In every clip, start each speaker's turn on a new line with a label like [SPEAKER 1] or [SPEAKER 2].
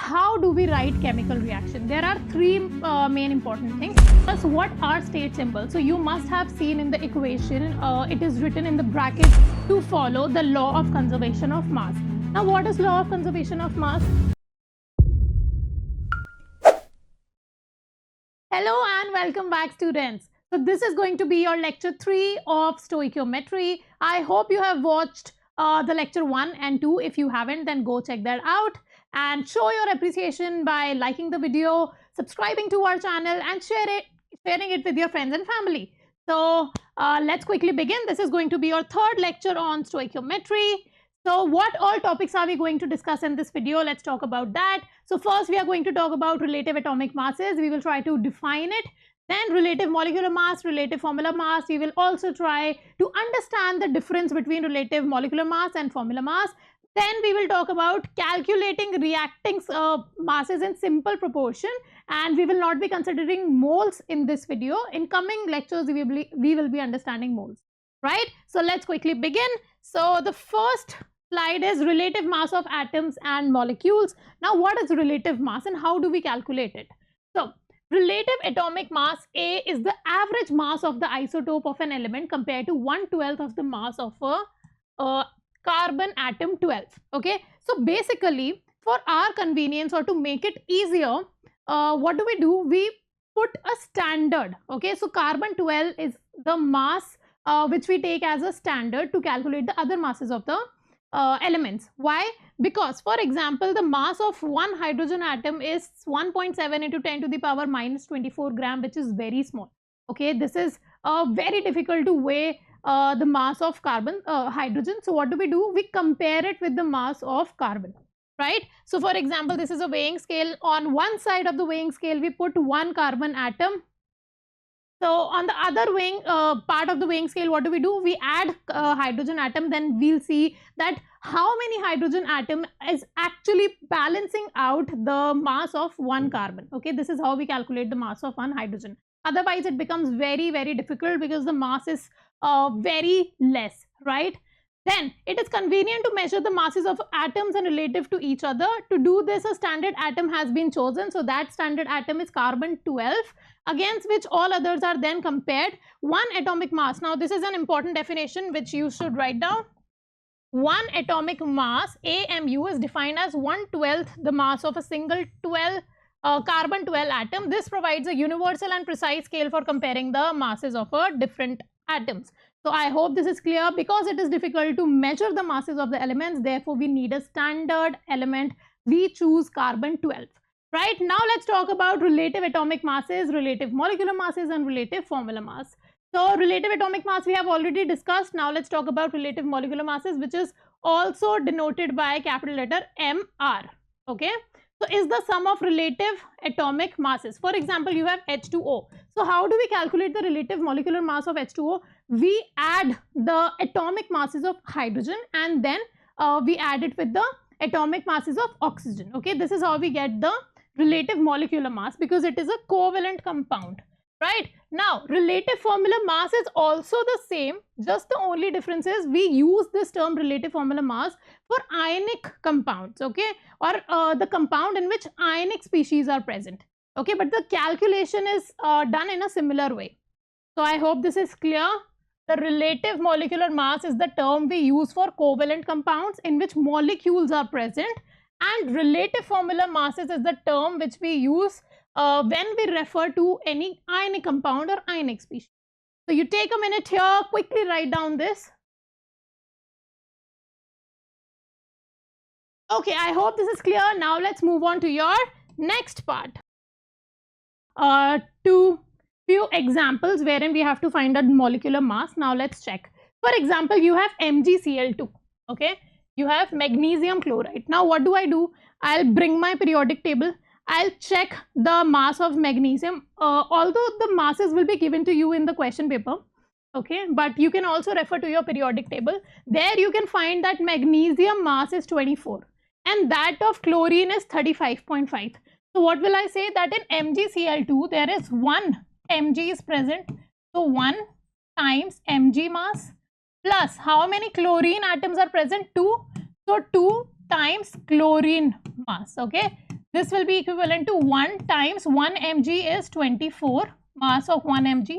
[SPEAKER 1] how do we write chemical reaction? There are three main important things. First, what are state symbols? So you must have seen in the equation, it is written in the brackets to follow the law of conservation of mass. Now, what is law of conservation of mass? Hello and welcome back, students. So this is going to be your lecture 3 of stoichiometry. I hope you have watched the lecture 1 and 2. If you haven't, then go check that out and show your appreciation by liking the video, subscribing to our channel, and sharing it with your friends and family. So let's quickly begin. This is going to be your third lecture on stoichiometry. So what all topics are we going to discuss in this video? Let's talk about that. So first we are going to talk about relative atomic masses. We will try to define it. Then relative molecular mass, relative formula mass. We will also try to understand the difference between relative molecular mass and formula mass. Then we will talk about calculating reacting masses in simple proportion, and we will not be considering moles in this video. In coming lectures, we will be understanding moles, right? So let's quickly begin. So the first slide is relative mass of atoms and molecules. Now, what is relative mass and how do we calculate it? So relative atomic mass A is the average mass of the isotope of an element compared to 1/12 of the mass of a carbon atom 12. Okay, so basically for our convenience or to make it easier, what do? We put a standard. Okay, so carbon 12 is the mass which we take as a standard to calculate the other masses of the elements. Why? Because for example, the mass of one hydrogen atom is 1.7 into 10 to the power minus 24 gram, which is very small. Okay, this is very difficult to weigh the mass of hydrogen. So what do? We compare it with the mass of carbon, right? So for example, this is a weighing scale. On one side of the weighing scale, we put one carbon atom. So on the other weighing part of the weighing scale, what do? We add hydrogen atom. Then we'll see that how many hydrogen atom is actually balancing out the mass of one carbon. Okay, this is how we calculate the mass of one hydrogen. Otherwise, it becomes very, very difficult because the mass is very less, right? Then it is convenient to measure the masses of atoms and relative to each other. To do this, a standard atom has been chosen. So that standard atom is carbon 12, against which all others are then compared. One atomic mass. Now this is an important definition which you should write down. One atomic mass, AMU, is defined as 1/12 the mass of a single carbon 12 atom. This provides a universal and precise scale for comparing the masses of different atoms. So I hope this is clear. Because it is difficult to measure the masses of the elements, therefore we need a standard element. We choose carbon 12. Right, now let's talk about relative atomic masses, relative molecular masses, and relative formula mass. So relative atomic mass we have already discussed. Now let's talk about relative molecular masses, which is also denoted by capital letter MR. Okay, so is the sum of relative atomic masses. For example, you have H2O. So how do we calculate the relative molecular mass of H2O? We add the atomic masses of hydrogen and then we add it with the atomic masses of oxygen. Okay, this is how we get the relative molecular mass because it is a covalent compound. Right, now relative formula mass is also the same, just the only difference is we use this term relative formula mass for ionic compounds, okay, or the compound in which ionic species are present. Okay, but the calculation is done in a similar way. So I hope this is clear. The relative molecular mass is the term we use for covalent compounds in which molecules are present, and relative formula masses is the term which we use when we refer to any ionic compound or ionic species. So you take a minute here, quickly write down this. Okay, I hope this is clear. Now let's move on to your next part. To few examples wherein we have to find a molecular mass. Now let's check. For example, you have MgCl2. Okay, you have magnesium chloride. Now what do? I'll bring my periodic table. I'll check the mass of magnesium, although the masses will be given to you in the question paper, okay, but you can also refer to your periodic table. There you can find that magnesium mass is 24 and that of chlorine is 35.5. So what will I say? That in MgCl2 there is 1 Mg is present. So 1 times Mg mass plus how many chlorine atoms are present? 2. So 2 times chlorine mass. Okay, this will be equivalent to 1 times 1 mg is 24, mass of 1 mg,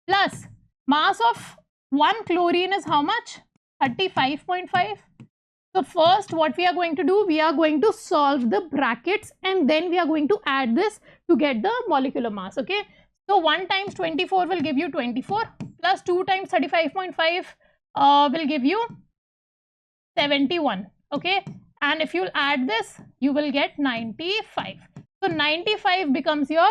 [SPEAKER 1] plus mass of 1 chlorine is how much? 35.5. So first what we are going to do, we are going to solve the brackets and then we are going to add this to get the molecular mass. Okay, so 1 times 24 will give you 24, plus 2 times 35.5 will give you 71. Okay, and if you add this, you will get 95. So 95 becomes your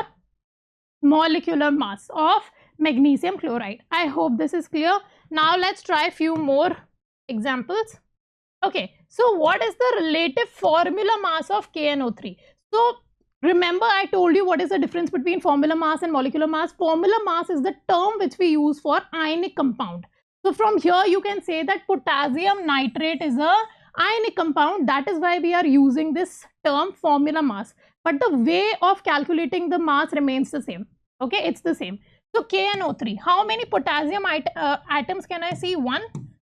[SPEAKER 1] molecular mass of magnesium chloride. I hope this is clear. Now let's try a few more examples. Okay, so what is the relative formula mass of KNO3? So remember, I told you what is the difference between formula mass and molecular mass. Formula mass is the term which we use for ionic compound. So from here you can say that potassium nitrate is a ionic compound. That is why we are using this term formula mass. But the way of calculating the mass remains the same. Okay, it's the same. So KNO3, how many potassium atoms can I see? 1.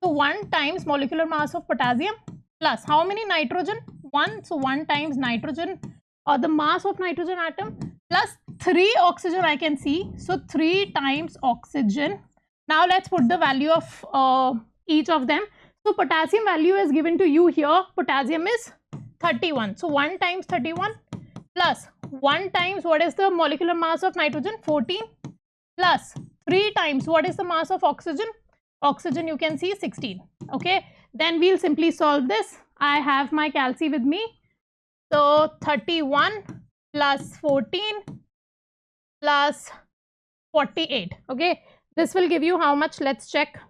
[SPEAKER 1] So 1 times molecular mass of potassium, plus how many nitrogen? 1. So 1 times nitrogen, or the mass of nitrogen atom, plus 3 oxygen I can see. So 3 times oxygen. Now let's put the value of each of them. So potassium value is given to you here. Potassium is 31. So 1 times 31, plus 1 times what is the molecular mass of nitrogen? 14, plus 3 times what is the mass of oxygen? Oxygen you can see 16. Okay, then we'll simply solve this. I have my calci with me. So 31 plus 14 plus 48. Okay, this will give you how much? Let's check.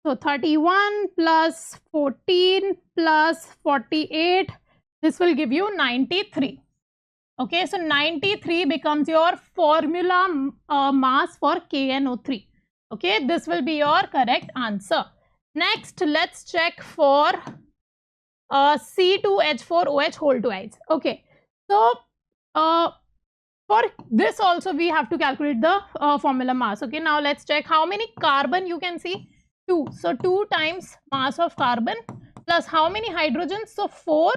[SPEAKER 1] So 31 plus 14 plus 48, this will give you 93. Okay, so 93 becomes your formula mass for KNO3. Okay, this will be your correct answer. Next, let's check for C2H4OH whole twice. Okay, so for this also we have to calculate the formula mass. Okay, now let's check how many carbon you can see. 2. So 2 times mass of carbon, plus how many hydrogens? So 4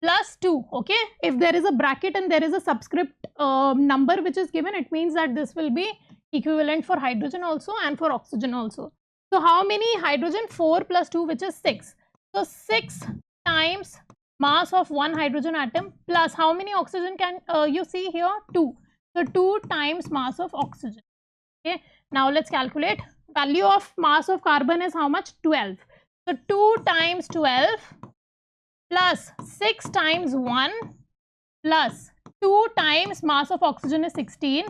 [SPEAKER 1] plus 2. Okay, if there is a bracket and there is a subscript number which is given, it means that this will be equivalent for hydrogen also and for oxygen also. So how many hydrogen? 4 plus 2, which is 6. So 6 times mass of 1 hydrogen atom, plus how many oxygen can you see here? 2. So 2 times mass of oxygen. Okay, now let's calculate. Value of mass of carbon is how much? 12. So 2 times 12 plus 6 times 1 plus 2 times mass of oxygen is 16.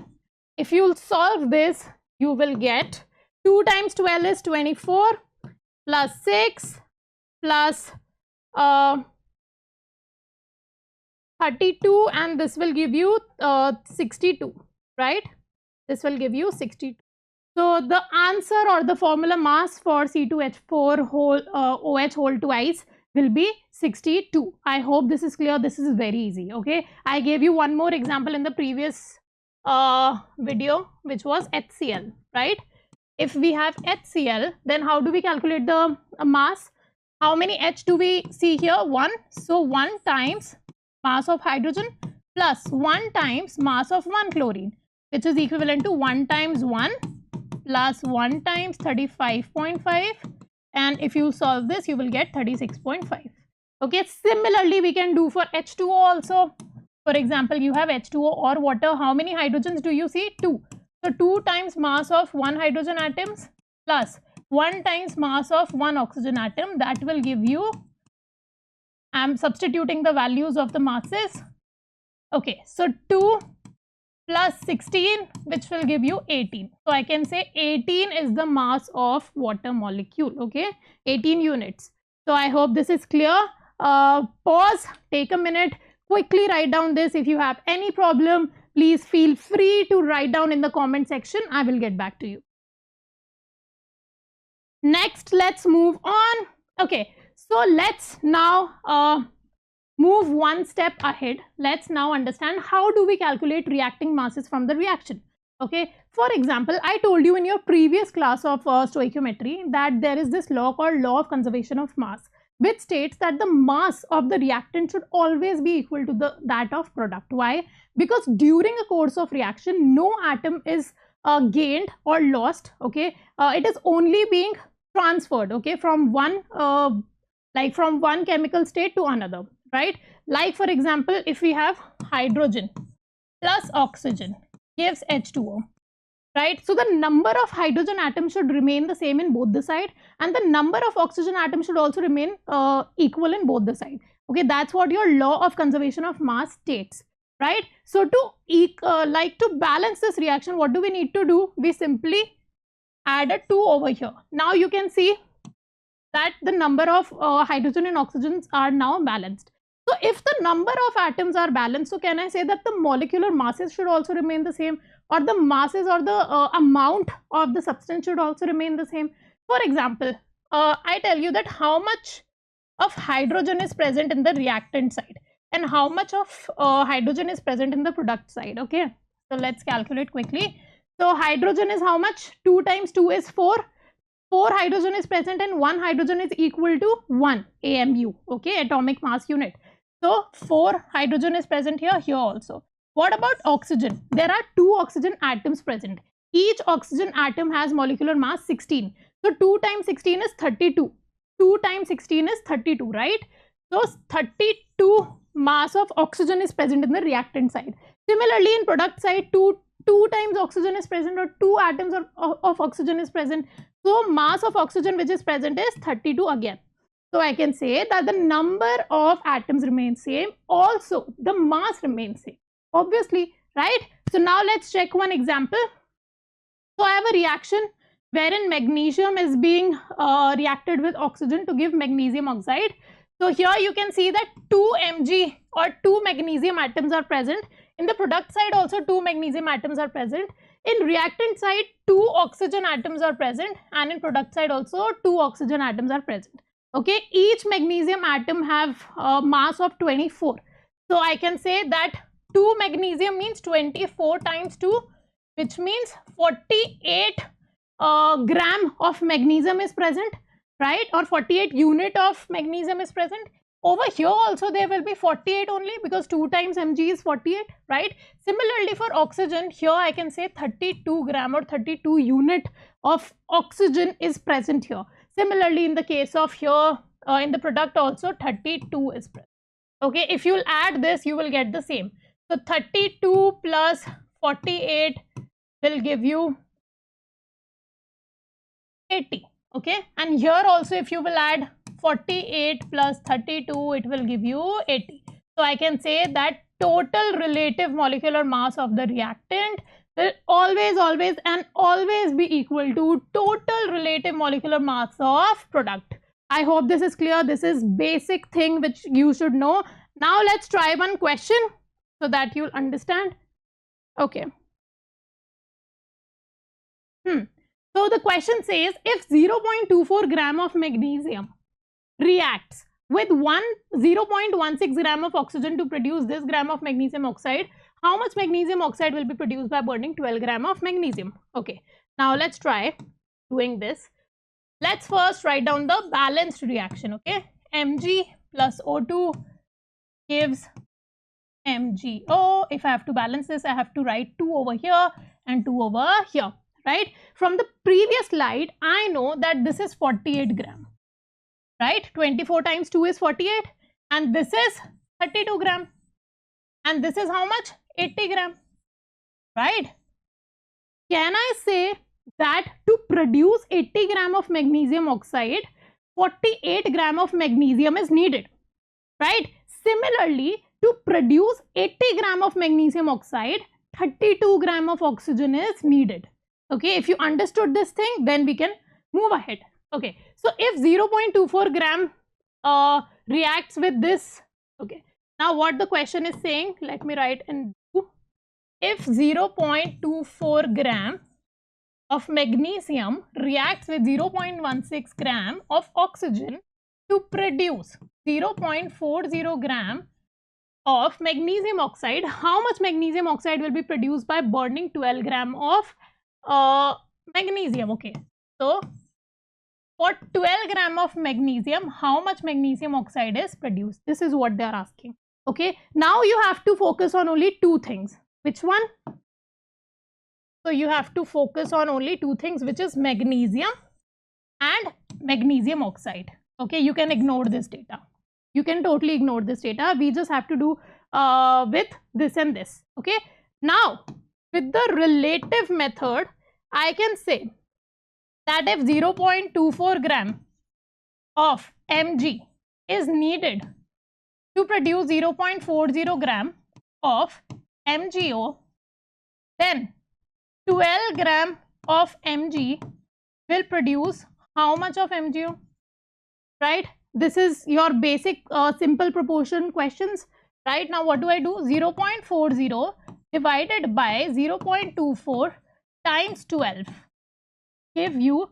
[SPEAKER 1] If you solve this, you will get 2 times 12 is 24 plus 6 plus 32, and this will give you 62, right? This will give you 62. So the answer or the formula mass for C2H4 OH whole twice will be 62. I hope this is clear. This is very easy. Okay, I gave you one more example in the previous video, which was HCl, right? If we have HCl, then how do we calculate the mass? How many H do we see here? 1. So 1 times mass of hydrogen plus 1 times mass of 1 chlorine, which is equivalent to 1 times 1 plus 1 times 35.5, and if you solve this, you will get 36.5. Okay, similarly we can do for H2O also. For example, you have H2O or water. How many hydrogens do you see? 2. So 2 times mass of 1 hydrogen atoms plus 1 times mass of 1 oxygen atom. That will give you, I am substituting the values of the masses. Okay, so 2 plus 16, which will give you 18. So I can say 18 is the mass of water molecule. Okay, 18 units. So I hope this is clear. Pause, take a minute, quickly write down this. If you have any problem, please feel free to write down in the comment section. I will get back to you. Next, let's move on. Okay, so let's now move one step ahead. Let's now understand how do we calculate reacting masses from the reaction. Okay, for example, I told you in your previous class of stoichiometry that there is this law called law of conservation of mass. which states that the mass of the reactant should always be equal to that of product. Why? Because during a course of reaction, no atom is gained or lost, okay? It is only being transferred, okay, from one from one chemical state to another, right? Like for example, if we have hydrogen plus oxygen gives H2O, right? So the number of hydrogen atoms should remain the same in both the side, and the number of oxygen atoms should also remain equal in both the side. Okay, that's what your law of conservation of mass states, right? So to balance this reaction, what do we need to do? We simply add a 2 over here. Now you can see that the number of hydrogen and oxygens are now balanced. So if the number of atoms are balanced, so can I say that the molecular masses should also remain the same, or the masses or the amount of the substance should also remain the same? For example, I tell you that how much of hydrogen is present in the reactant side and how much of hydrogen is present in the product side, okay? So let's calculate quickly. So hydrogen is how much? 2 times 2 is 4. 4 hydrogen is present and 1 hydrogen is equal to 1 AMU, okay, atomic mass unit. So 4 hydrogen is present here also. What about oxygen? There are 2 oxygen atoms present. Each oxygen atom has molecular mass 16. So 2 times 16 is 32. 2 times 16 is 32, right? So 32 mass of oxygen is present in the reactant side. Similarly, in product side, 2 times oxygen is present, or 2 atoms of oxygen is present. So mass of oxygen which is present is 32 again. So I can say that the number of atoms remains same, also the mass remains same, obviously, right? So now let's check one example. So I have a reaction wherein magnesium is being reacted with oxygen to give magnesium oxide. So here you can see that 2 Mg or 2 magnesium atoms are present. In the product side also 2 magnesium atoms are present. In reactant side 2 oxygen atoms are present, and in product side also 2 oxygen atoms are present. Okay, each magnesium atom have a mass of 24. So I can say that 2 magnesium means 24 times 2, which means 48 gram of magnesium is present, right? Or 48 unit of magnesium is present. Over here also there will be 48 only, because 2 times Mg is 48, right? Similarly for oxygen, here I can say 32 gram or 32 unit of oxygen is present here. Similarly in the case of here in the product also 32 is present. Okay, if you will add this you will get the same. So 32 plus 48 will give you 80. Okay, and here also if you will add 48 plus 32, it will give you 80. So I can say that total relative molecular mass of the reactant will always be equal to total relative molecular mass of product. I hope this is clear. This is basic thing which you should know. Now let's try one question so that you'll understand. Okay. So the question says, if 0.24 gram of magnesium reacts with 0.16 gram of oxygen to produce this gram of magnesium oxide, how much magnesium oxide will be produced by burning 12 gram of magnesium? Okay, now let's try doing this. Let's first write down the balanced reaction. Okay, Mg plus O2 gives MgO. If I have to balance this, I have to write 2 over here and 2 over here, right? From the previous slide, I know that this is 48 gram, right? 24 times 2 is 48, and this is 32 gram, and this is how much? 80 gram, right? Can I say that to produce 80 gram of magnesium oxide, 48 gram of magnesium is needed, right? Similarly, to produce 80 gram of magnesium oxide, 32 gram of oxygen is needed. Okay, if you understood this thing, then we can move ahead. Okay, so if 0.24 gram reacts with this, okay, now what the question is saying, let me write in blue. If 0.24 gram of magnesium reacts with 0.16 gram of oxygen to produce 0.40 gram of magnesium oxide, how much magnesium oxide will be produced by burning 12 gram of magnesium? Okay, so for 12 gram of magnesium, how much magnesium oxide is produced? This is what they are asking. Okay, now you have to focus on only two things. Which one? So you have to focus on only two things, which is magnesium and magnesium oxide. Okay, you can ignore this data. You can totally ignore this data. We just have to do with this and this. Okay, now with the relative method, I can say that if 0.24 gram of Mg is needed to produce 0.40 gram of MgO, then 12 gram of Mg will produce how much of MgO? Right? This is your basic simple proportion questions. Right? Now what do I do? 0.40 divided by 0.24 times 12 give you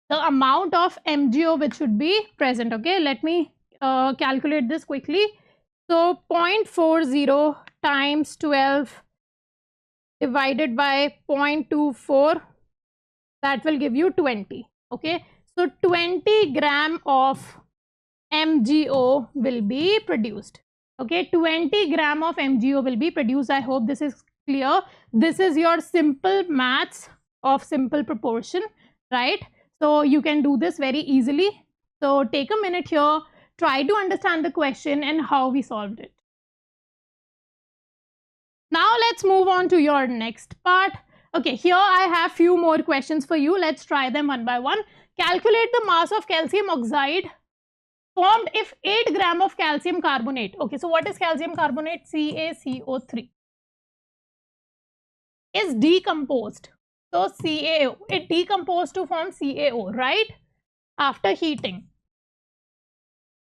[SPEAKER 1] the amount of MgO which should be present. Okay, let me calculate this quickly. So 0.40 times 12 divided by 0.24, that will give you 20. Okay, so 20 gram of MgO will be produced. Okay, 20 gram of MgO will be produced. I hope this is clear. This is your simple maths of simple proportion, right? So you can do this very easily. So take a minute here, try to understand the question and how we solved it. Now let's move on to your next part. Okay, here I have few more questions for you. Let's try them one by one. Calculate the mass of calcium oxide formed if 8 gram of calcium carbonate. Okay, so what is calcium carbonate? CaCO3 is decomposed. So CaO, it decomposed to form CaO, right? After heating.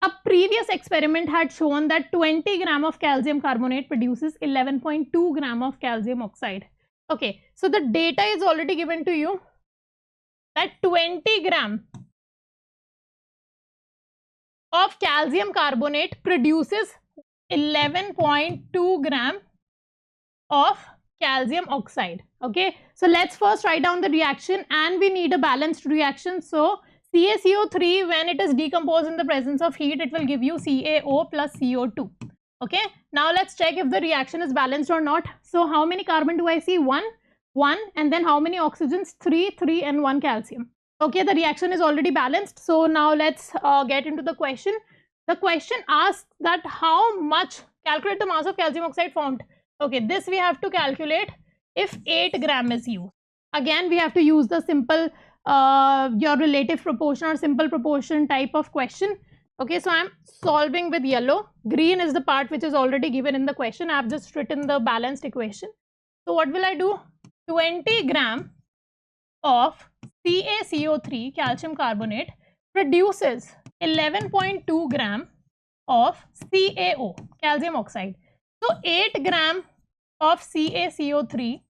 [SPEAKER 1] A previous experiment had shown that 20 gram of calcium carbonate produces 11.2 gram of calcium oxide. Okay, so the data is already given to you that 20 gram of calcium carbonate produces 11.2 gram of calcium oxide. Okay, so let's first write down the reaction, and we need a balanced reaction. So CaCO3, when it is decomposed in the presence of heat, it will give you CaO plus CO2. Okay, now let's check if the reaction is balanced or not. So how many carbon do I see? 1, and then how many oxygens? 3, and 1 calcium. Okay, the reaction is already balanced. So now let's get into the question. The question asks that how much, calculate the mass of calcium oxide formed. Okay, this we have to calculate if 8 gram is used. Again, we have to use the simple your relative proportion or simple proportion type of question. Okay, so I'm solving with yellow. Green is the part which is already given in the question. I've just written the balanced equation. So what will I do? 20 gram of CaCO3, calcium carbonate, produces 11.2 gram of CaO, calcium oxide. So 8 gram of CaCO3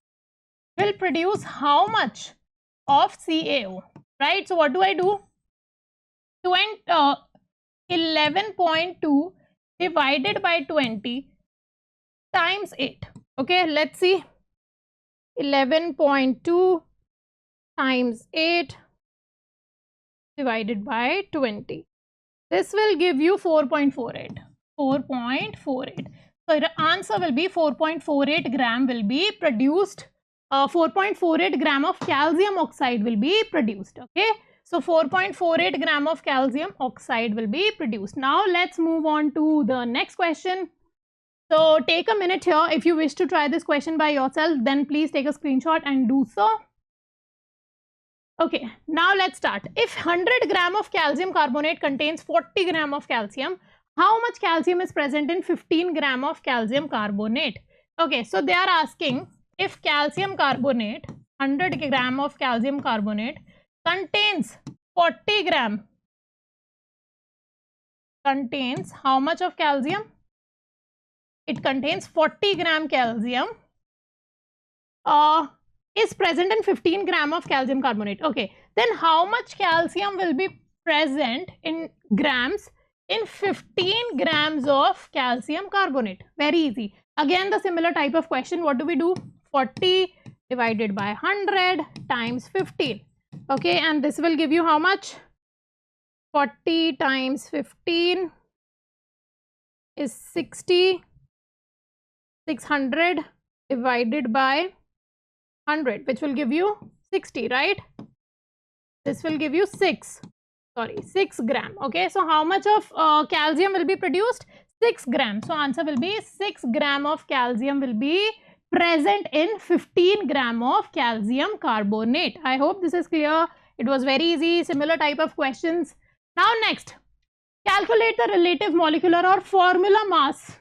[SPEAKER 1] will produce how much of CaO, right? So what do I do? 11.2 divided by 20 times 8. Okay, let's see. 11.2 times 8 divided by 20. This will give you 4.48. 4.48. So the answer will be 4.48 gram will be produced. 4.48 gram of calcium oxide will be produced. Okay, so 4.48 gram of calcium oxide will be produced. Now let's move on to the next question. So take a minute here. If you wish to try this question by yourself, then please take a screenshot and do so. Okay, now let's start. If 100 gram of calcium carbonate contains 40 gram of calcium, how much calcium is present in 15 gram of calcium carbonate? Okay, so they are asking if calcium carbonate, 100 gram of calcium carbonate contains 40 gram, contains how much of calcium? It contains 40 gram calcium, is present in 15 gram of calcium carbonate. Okay, then how much calcium will be present in grams in 15 grams of calcium carbonate? Very easy. Again, the similar type of question. What do we do? 40 divided by 100 times 15. Okay, and this will give you how much? 40 times 15 is 60. 600 divided by 100, which will give you 60, right? This will give you 6 gram. Okay, so how much of calcium will be produced? 6 grams. So answer will be 6 gram of calcium will be present in 15 gram of calcium carbonate. I hope this is clear. It was very easy, similar type of questions. Now next, calculate the relative molecular or formula mass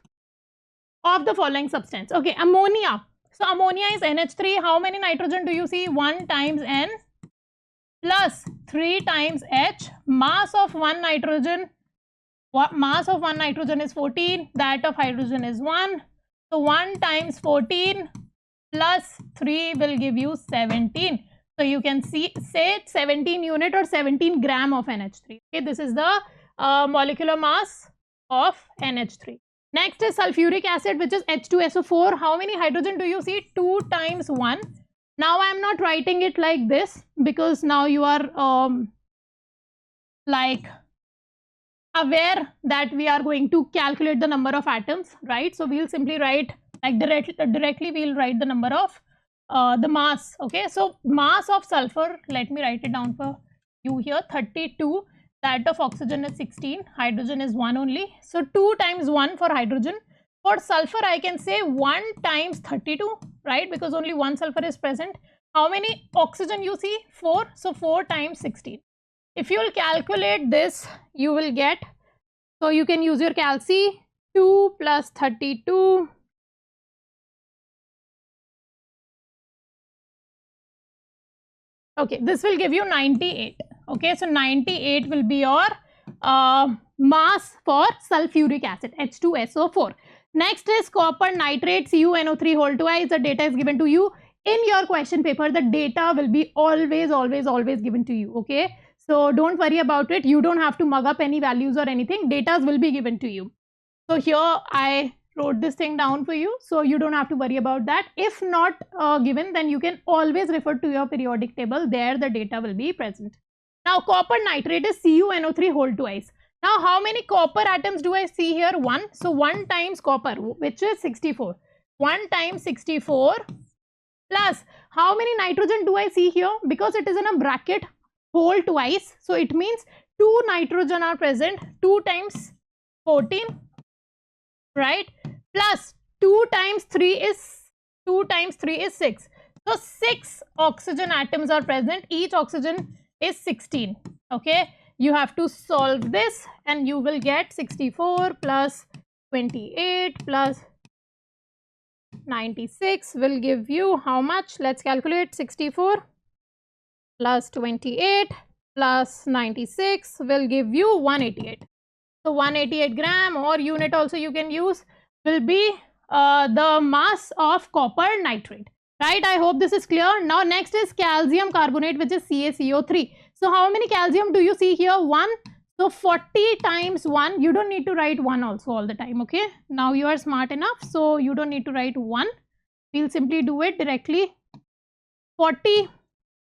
[SPEAKER 1] of the following substance. Okay, ammonia. So ammonia is NH3. How many nitrogen do you see? 1 times N plus 3 times H. Mass of one nitrogen. Mass of one nitrogen is 14. That of hydrogen is 1. So 1 times 14 plus 3 will give you 17. So you can say 17 unit or 17 gram of NH3. Okay, this is the molecular mass of NH3. Next is sulfuric acid, which is H2SO4. How many hydrogen do you see? 2 times 1. Now I am not writing it like this because now you are like aware that we are going to calculate the number of atoms, right? So we'll simply write like directly we'll write the number of the mass. Okay, so mass of sulfur, let me write it down for you here, 32. That of oxygen is 16, hydrogen is 1 only. So 2 times 1 for hydrogen. For sulfur, I can say 1 times 32, right? Because only one sulfur is present. How many oxygen you see? 4. So 4 times 16. If you will calculate this, you will get, so you can use your calci, 2 plus 32. Okay, this will give you 98. Okay, so 98 will be your mass for sulfuric acid, H2SO4. Next is copper nitrate, CuNO3 whole twice. The data is given to you in your question paper. The data will be always given to you. Okay, so don't worry about it. You don't have to mug up any values or anything. Data will be given to you. So here I wrote this thing down for you, so you don't have to worry about that. If not given, then you can always refer to your periodic table. There the data will be present. Now copper nitrate is CuNO3 whole twice. Now how many copper atoms do I see here? 1. So 1 times copper, which is 64. 1 times 64 plus how many nitrogen do I see here? Because it is in a bracket, whole twice. So it means 2 nitrogen are present. 2 times 14, right? Plus 2 times 3 is 6. So 6 oxygen atoms are present. Each oxygen is 16. Okay, you have to solve this and you will get 64 plus 28 plus 96 will give you how much? Let's calculate. 64 plus 28 plus 96 will give you 188. So 188 gram, or unit also you can use, will be the mass of copper nitrate, right? I hope this is clear. Now next is calcium carbonate, which is CaCO3. So how many calcium do you see here? 1. So 40 times 1, you don't need to write 1 also all the time. Okay, now you are smart enough, so you don't need to write 1. We'll simply do it directly. 40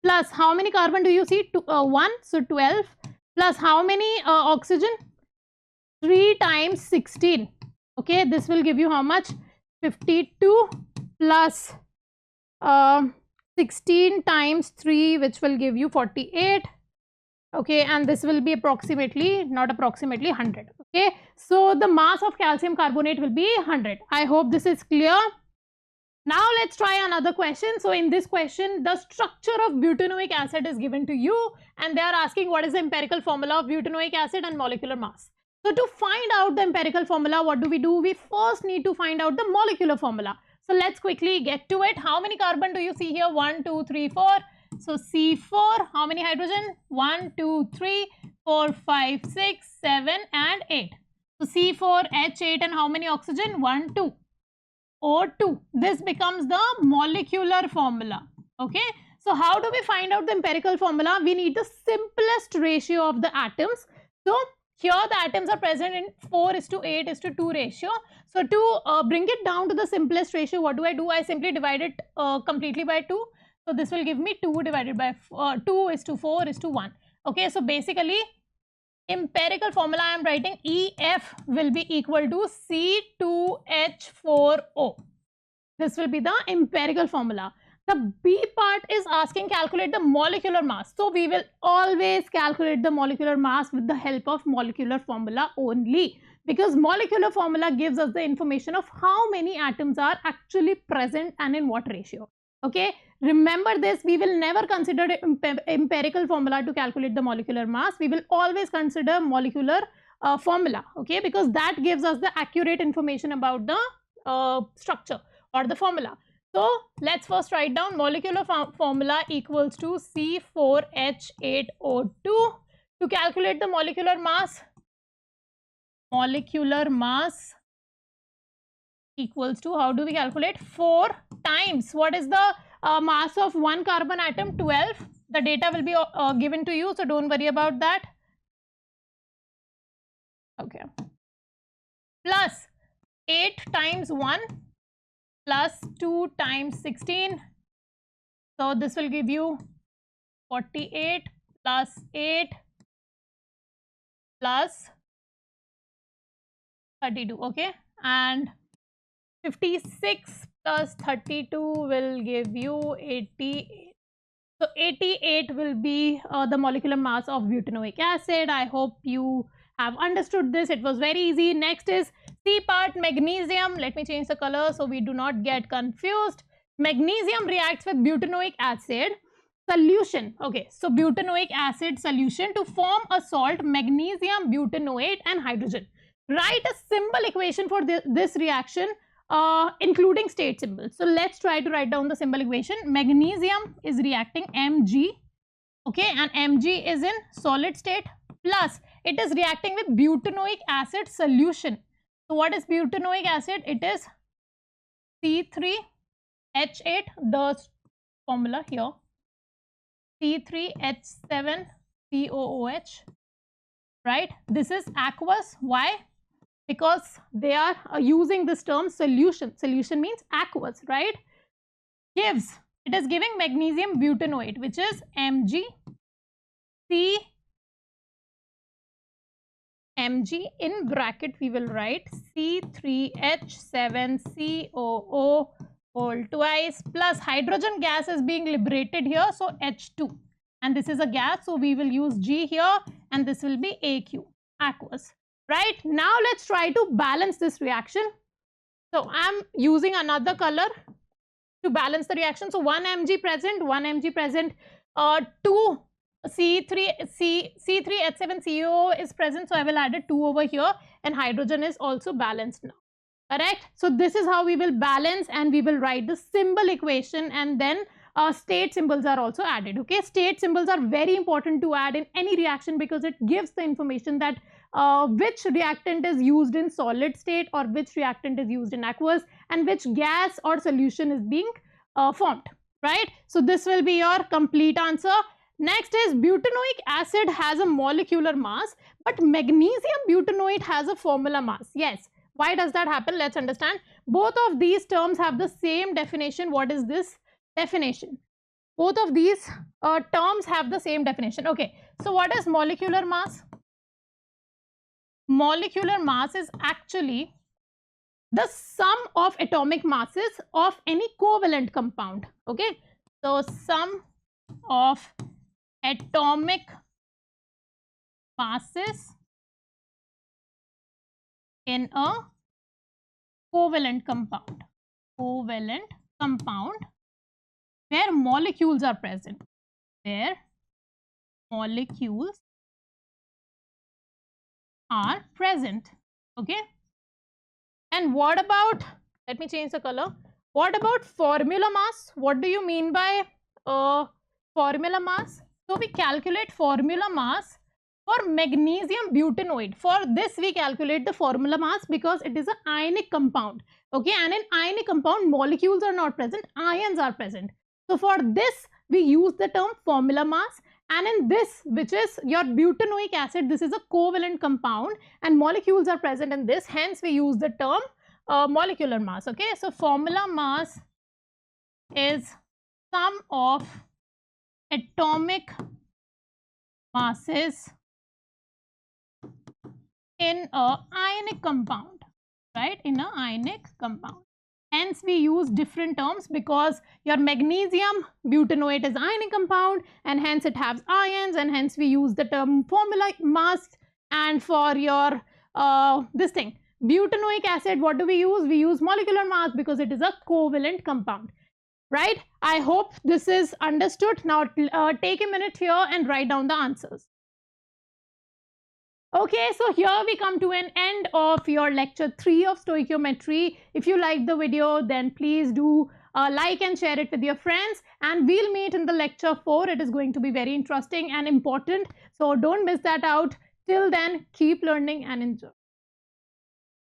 [SPEAKER 1] plus how many carbon do you see? 1. So 12 plus how many oxygen? 3 times 16. Okay, this will give you how much? 52 plus 16 times 3, which will give you 48. Okay, and this will be approximately, not approximately, 100. Okay, so the mass of calcium carbonate will be 100. I hope this is clear. Now let's try another question. So in this question, the structure of butanoic acid is given to you and they are asking what is the empirical formula of butanoic acid and molecular mass. So to find out the empirical formula, what do? We first need to find out the molecular formula. So let's quickly get to it. How many carbon do you see here? 1, 2, 3, 4. So C4, how many hydrogen? 1, 2, 3, 4, 5, 6, 7 and 8. So C4, H8 and how many oxygen? 1, 2. O2. This becomes the molecular formula. Okay. So how do we find out the empirical formula? We need the simplest ratio of the atoms. So here the atoms are present in 4:8:2 ratio. So to bring it down to the simplest ratio, what do? I simply divide it completely by 2. So this will give me 2 divided by 2:4:1. Okay, so basically empirical formula I am writing EF will be equal to C2H4O. This will be the empirical formula. The B part is asking calculate the molecular mass. So we will always calculate the molecular mass with the help of molecular formula only, because molecular formula gives us the information of how many atoms are actually present and in what ratio. Okay, remember this, we will never consider empirical formula to calculate the molecular mass. We will always consider molecular formula, okay, because that gives us the accurate information about the structure or the formula. So let's first write down molecular formula equals to C4H8O2. To calculate the molecular mass equals to, how do we calculate? 4 times, what is the mass of one carbon atom? 12. The data will be given to you, so don't worry about that. Okay. Plus 8 times 1 plus 2 times 16. So this will give you 48 plus 8 plus 32, okay, and 56 plus 32 will give you 88. So 88 will be the molecular mass of butanoic acid. I hope you have understood this. It was very easy. Next is C part, magnesium. Let me change the color so we do not get confused. Magnesium reacts with butanoic acid solution. Okay, so butanoic acid solution to form a salt, magnesium, butanoate and hydrogen. Write a symbol equation for this reaction including state symbols. So let's try to write down the symbol equation. Magnesium is reacting Mg, okay, and Mg is in solid state, plus it is reacting with butanoic acid solution. So what is butanoic acid? It is C3H8, the formula here, C3H7COOH, right? This is aqueous. Why? Because they are using this term solution. Solution means aqueous, right? It is giving magnesium butanoate, which is Mg in bracket we will write C3H7COO whole twice, plus hydrogen gas is being liberated here, so H2, and this is a gas, so we will use G here, and this will be AQ, aqueous. Right, now let's try to balance this reaction. So I'm using another color to balance the reaction. So 1 Mg present, 1 Mg present, 2 C3H7CO is present, so I will add a 2 over here, and hydrogen is also balanced now. Correct? So this is how we will balance, and we will write the symbol equation, and then state symbols are also added. Okay, state symbols are very important to add in any reaction because it gives the information that which reactant is used in solid state or which reactant is used in aqueous, and which gas or solution is being formed, right? So this will be your complete answer. Next is butanoic acid has a molecular mass, but magnesium butanoate has a formula mass. Yes. Why does that happen? Let's understand. Both of these terms have the same definition. What is this definition? Both of these terms have the same definition. Okay. So what is molecular mass? Molecular mass is actually the sum of atomic masses of any covalent compound. Okay. So sum of atomic masses in a covalent compound where molecules are present, and okay. And what about, let me change the color, what about formula mass? What do you mean by formula mass? So we calculate formula mass for magnesium butanoate. For this we calculate the formula mass because it is an ionic compound, okay, and in ionic compound molecules are not present, ions are present. So for this we use the term formula mass, and in this, which is your butanoic acid, this is a covalent compound and molecules are present in this, hence we use the term molecular mass. Okay, so formula mass is sum of atomic masses in a ionic compound, right? In a ionic compound. Hence, we use different terms because your magnesium butanoate is ionic compound and hence it has ions, and hence we use the term formula mass. And for your this thing, butanoic acid, what do we use? We use molecular mass because it is a covalent compound, right? I hope this is understood. Now take a minute here and write down the answers. Okay, so here we come to an end of your lecture 3 of stoichiometry. If you like the video, then please do like and share it with your friends, and we'll meet in the lecture 4. It is going to be very interesting and important, so don't miss that out. Till then, keep learning and enjoy.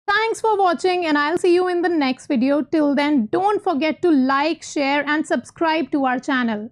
[SPEAKER 1] Thanks for watching, and I'll see you in the next video. Till then, don't forget to like, share and subscribe to our channel.